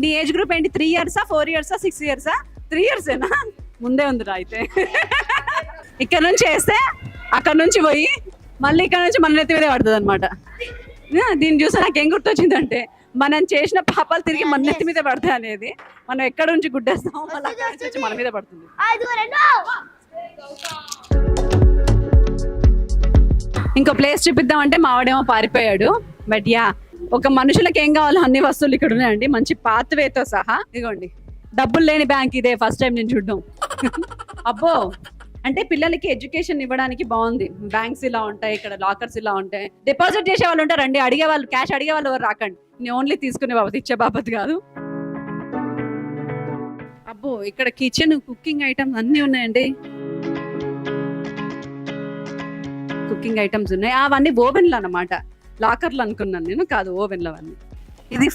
నీ age group ఏంటి? 3 years 4 years 6 years 3 years ఏనా? ముందే ఉందిరా అయితే. ఇక్కడ నుంచి వేస్తే అక్కడ నుంచి పోయి మళ్ళీ ఇక్కడ నుంచి మన నెత్తి మీదే పడుతుంది అనమాట. దీన్ని చూసి నాకు ఏం గుర్తొచ్చిందంటే, మనం చేసిన పాపాలు తిరిగి మన నెత్తి మీద పడతాయి అనేది. మనం ఎక్కడ నుంచి గుడ్డేస్తాం మళ్ళీ అక్కడ నుంచి వచ్చి మన మీద పడుతుంది. ఇంకో ప్లేస్ చూపిద్దామంటే మావాడేమో పారిపోయాడు. బట్ యా, ఒక మనుషులకు ఏం కావాలో అన్ని వస్తువులు ఇక్కడ ఉన్నాయండి, మంచి పాత్వేతో సహా. ఇదిగోండి, డబ్బులు లేని బ్యాంక్ ఇదే, ఫస్ట్ టైం నేను చూడడం. అబ్బో, అంటే పిల్లలకి ఎడ్యుకేషన్ ఇవ్వడానికి బాగుంది. బ్యాంక్స్ ఇలా ఉంటాయి, ఇక్కడ లాకర్స్ ఇలా ఉంటాయి. డిపాజిట్ చేసే వాళ్ళు ఉంటారండి, అడిగే వాళ్ళు, క్యాష్ అడిగే వాళ్ళు ఎవరు రాకండి. నేను ఓన్లీ తీసుకునే బాబత్, ఇచ్చే బాబత్ కాదు. అబ్బో, ఇక్కడ కిచెన్, కుకింగ్ ఐటమ్స్ అన్ని ఉన్నాయండి. కుకింగ్ ఐటమ్స్ ఉన్నాయి, అవన్నీ ఓవెన్లు అన్నమాట. లాకర్లు అనుకున్నాను నేను, కాదు ఓవెన్లు అవన్నీ. ఇది